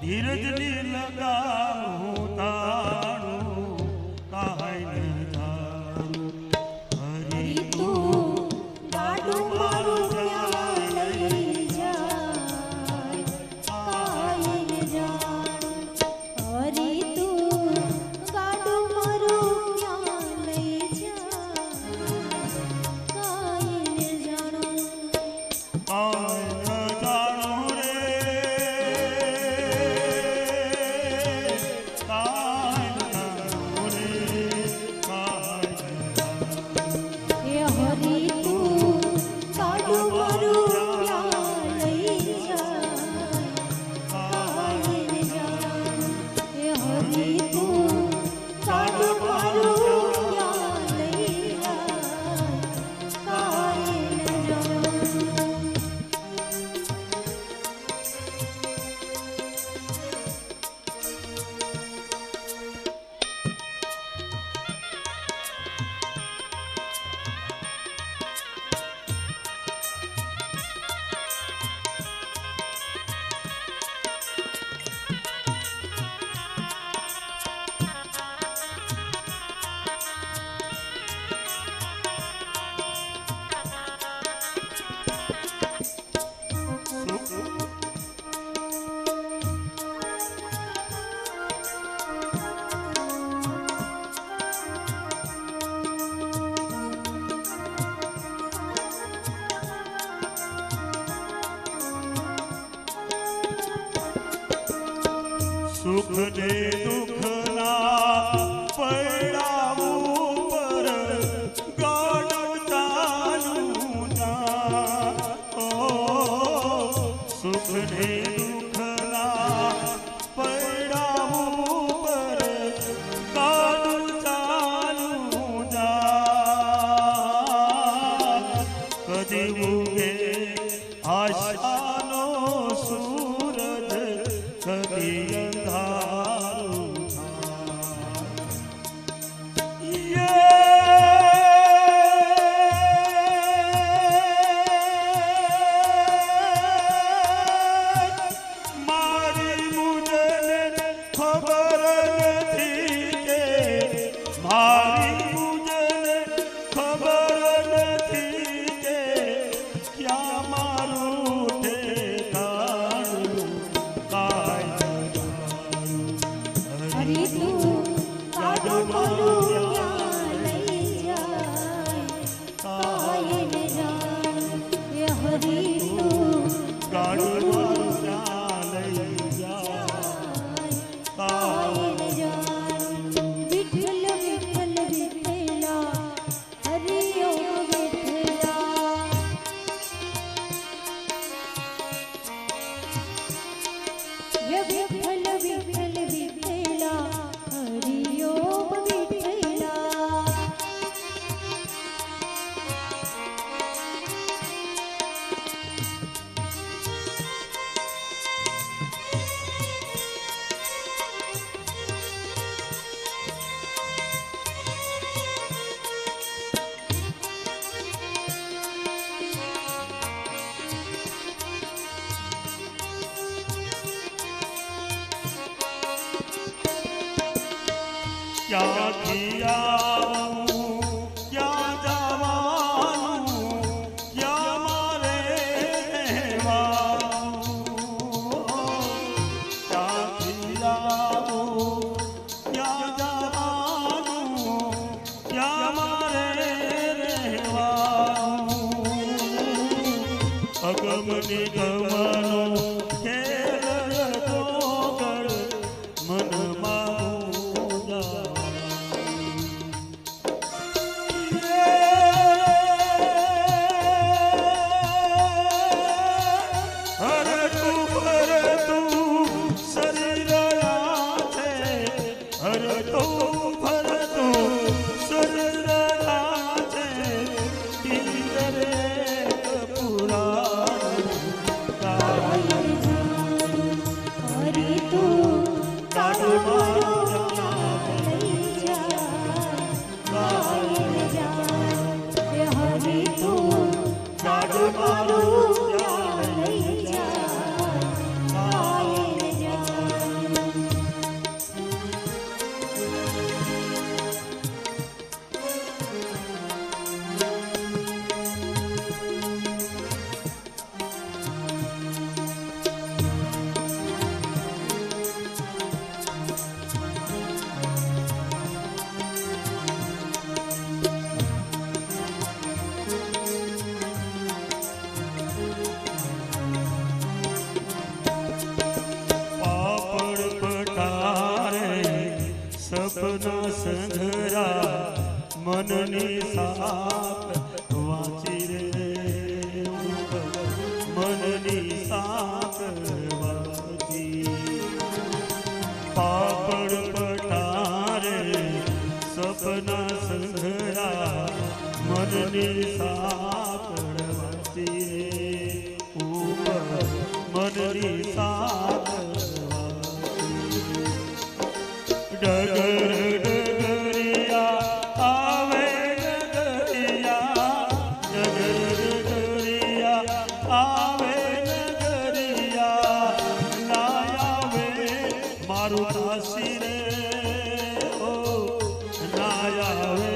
ધીરજની લગાવું તાણું કાંઈ ન જાણું હરી તું ગાડું મારું ક્યાં લઈ જાય કાંઈ ન જાણું હરી તું ગાડું મારું ક્યાં લઈ જાય કાંઈ ન જાણું સુખ ને દુઃખ ના પડાવું પર ગાડું ચાલું ના સુખ ને દુઃખ ના પડાવું પર ગાડું ચાલું જા કદી ઉગે આશાનો સૂરજ કદી ક્યાંથી આવું ક્યાં જવાનું ક્યાં મારે રહેવાનું ક્યાંથી આવું ક્યાં જવાનું ક્યાં મારે રહેવાનું અગમની ગમનો ખેલ ગોગળ મનમાં સપના સંઘરા મનની સાપ વાંચી રે મનની સાપ વાંચી પાપડ પટારે સપના સંઘરા મનની સાપડ વાંચી રે મનની સાપ ડગર ડગરિયા આવે નગરિયા ડગર ડગરિયા આવે નગરિયા ના આવે મારું કાશી રે ઓ ના આવે